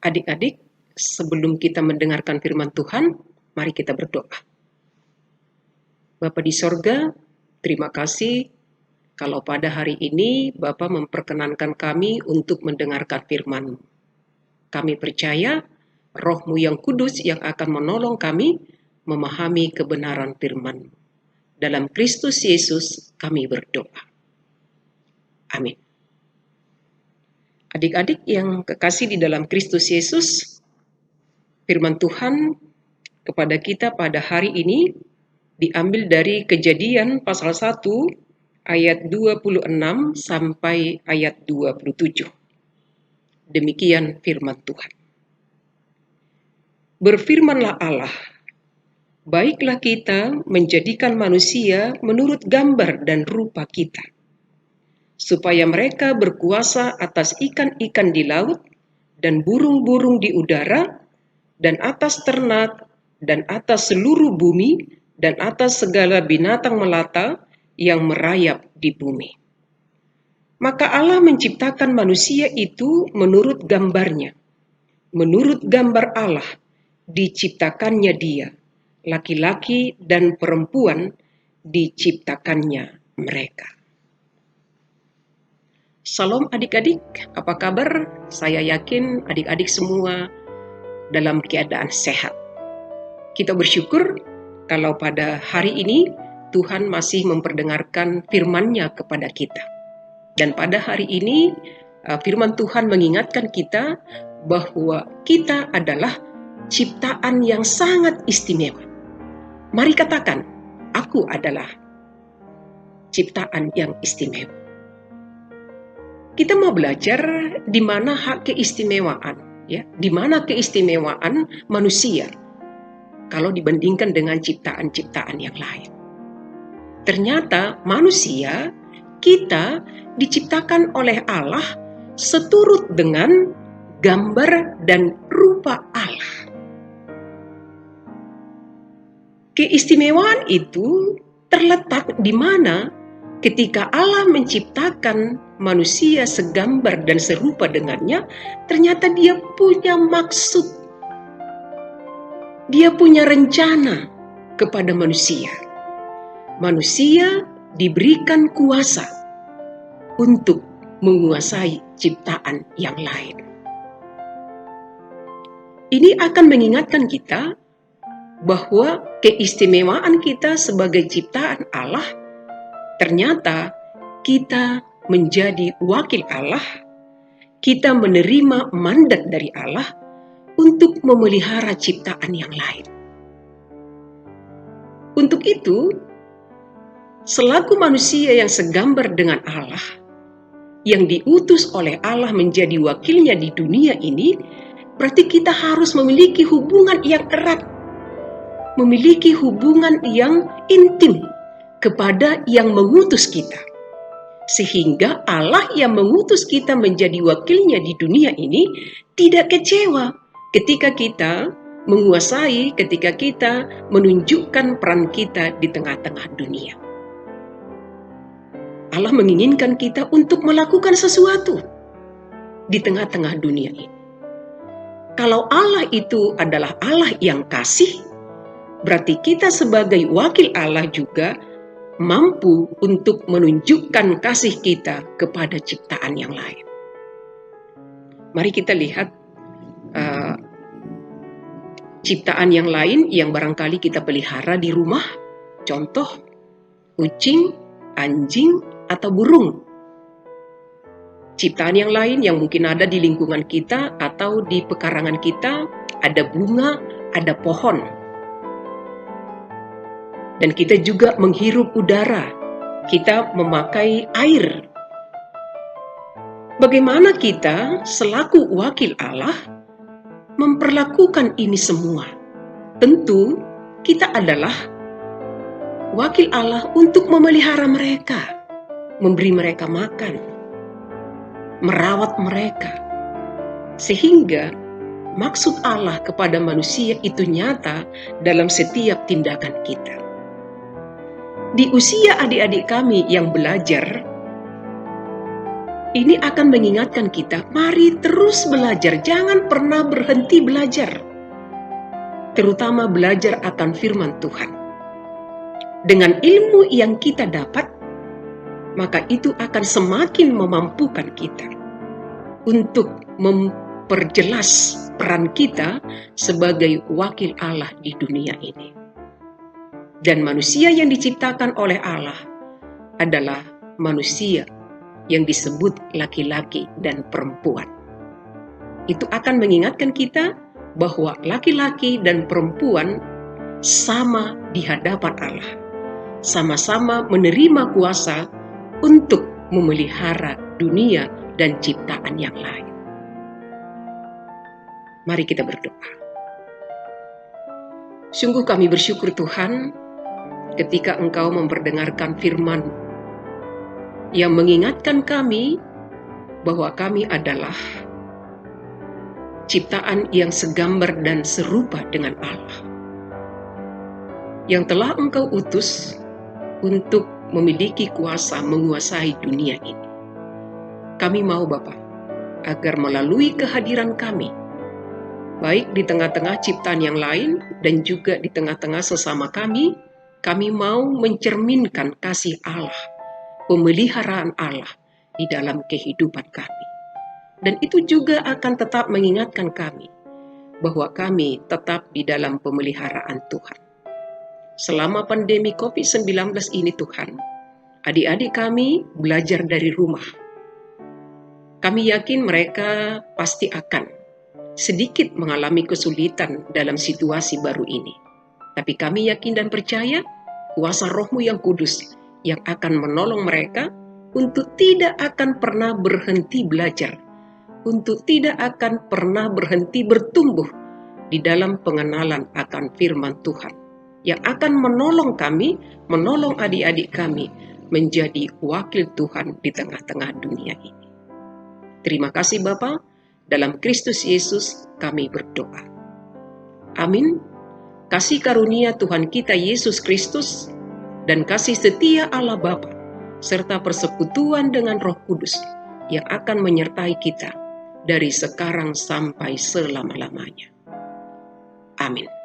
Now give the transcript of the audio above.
Adik-adik, sebelum kita mendengarkan firman Tuhan, mari kita berdoa. Bapa di sorga, terima kasih kalau pada hari ini Bapa memperkenankan kami untuk mendengarkan firman-Mu. Kami percaya Roh-Mu yang kudus yang akan menolong kami memahami kebenaran firman-Mu. Dalam Kristus Yesus kami berdoa. Amin. Adik-adik yang kekasih di dalam Kristus Yesus, firman Tuhan kepada kita pada hari ini diambil dari Kejadian pasal 1 ayat 26 sampai ayat 27. Demikian firman Tuhan. Berfirmanlah Allah, baiklah kita menjadikan manusia menurut gambar dan rupa kita, supaya mereka berkuasa atas ikan-ikan di laut dan burung-burung di udara dan atas ternak dan atas seluruh bumi dan atas segala binatang melata yang merayap di bumi. Maka Allah menciptakan manusia itu menurut gambarnya. Menurut gambar Allah diciptakannya dia, laki-laki dan perempuan diciptakannya mereka. Salam adik-adik, apa kabar? Saya yakin adik-adik semua dalam keadaan sehat. Kita bersyukur kalau pada hari ini Tuhan masih memperdengarkan firman-Nya kepada kita. Dan pada hari ini firman Tuhan mengingatkan kita bahwa kita adalah ciptaan yang sangat istimewa. Mari katakan, aku adalah ciptaan yang istimewa. Kita mau belajar di mana hak keistimewaan, ya, di mana keistimewaan manusia kalau dibandingkan dengan ciptaan-ciptaan yang lain. Ternyata manusia, kita diciptakan oleh Allah seturut dengan gambar dan rupa Allah. Keistimewaan itu terletak di mana ketika Allah menciptakan manusia segambar dan serupa dengannya, ternyata dia punya maksud. Dia punya rencana kepada manusia. Manusia diberikan kuasa untuk menguasai ciptaan yang lain. Ini akan mengingatkan kita bahwa keistimewaan kita sebagai ciptaan Allah, ternyata kita menjadi wakil Allah, kita menerima mandat dari Allah untuk memelihara ciptaan yang lain. Untuk itu, selaku manusia yang segambar dengan Allah, yang diutus oleh Allah menjadi wakilnya di dunia ini, berarti kita harus memiliki hubungan yang erat, memiliki hubungan yang intim kepada yang mengutus kita. Sehingga Allah yang mengutus kita menjadi wakilnya di dunia ini tidak kecewa ketika kita menguasai, ketika kita menunjukkan peran kita di tengah-tengah dunia. Allah menginginkan kita untuk melakukan sesuatu di tengah-tengah dunia ini. Kalau Allah itu adalah Allah yang kasih, berarti kita sebagai wakil Allah juga mampu untuk menunjukkan kasih kita kepada ciptaan yang lain. Mari kita lihat ciptaan yang lain yang barangkali kita pelihara di rumah. Contoh, kucing, anjing, atau burung. Ciptaan yang lain yang mungkin ada di lingkungan kita atau di pekarangan kita, ada bunga, ada pohon. Dan kita juga menghirup udara, kita memakai air. Bagaimana kita selaku wakil Allah memperlakukan ini semua? Tentu kita adalah wakil Allah untuk memelihara mereka, memberi mereka makan, merawat mereka. Sehingga maksud Allah kepada manusia itu nyata dalam setiap tindakan kita. Di usia adik-adik kami yang belajar, Ini akan mengingatkan kita, mari terus belajar, jangan pernah berhenti belajar. Terutama belajar akan firman Tuhan. Dengan ilmu yang kita dapat, maka itu akan semakin memampukan kita untuk memperjelas peran kita sebagai wakil Allah di dunia ini. Dan manusia yang diciptakan oleh Allah adalah manusia yang disebut laki-laki dan perempuan. Itu akan mengingatkan kita bahwa laki-laki dan perempuan sama di hadapan Allah, sama-sama menerima kuasa untuk memelihara dunia dan ciptaan yang lain. Mari kita berdoa. Sungguh kami bersyukur Tuhan ketika Engkau memperdengarkan firman yang mengingatkan kami bahwa kami adalah ciptaan yang segambar dan serupa dengan Allah, yang telah Engkau utus untuk memiliki kuasa menguasai dunia ini. Kami mau Bapa, agar melalui kehadiran kami, baik di tengah-tengah ciptaan yang lain dan juga di tengah-tengah sesama kami mau mencerminkan kasih Allah, pemeliharaan Allah di dalam kehidupan kami. Dan itu juga akan tetap mengingatkan kami bahwa kami tetap di dalam pemeliharaan Tuhan. Selama pandemi COVID-19 ini Tuhan, adik-adik kami belajar dari rumah. Kami yakin mereka pasti akan sedikit mengalami kesulitan dalam situasi baru ini. Tapi kami yakin dan percaya kuasa Roh-Mu yang kudus yang akan menolong mereka untuk tidak akan pernah berhenti belajar, untuk tidak akan pernah berhenti bertumbuh di dalam pengenalan akan firman Tuhan, yang akan menolong kami, menolong adik-adik kami menjadi wakil Tuhan di tengah-tengah dunia ini. Terima kasih Bapa, dalam Kristus Yesus kami berdoa. Amin. Kasih karunia Tuhan kita Yesus Kristus dan kasih setia Allah Bapa serta persekutuan dengan Roh Kudus yang akan menyertai kita dari sekarang sampai selama-lamanya. Amin.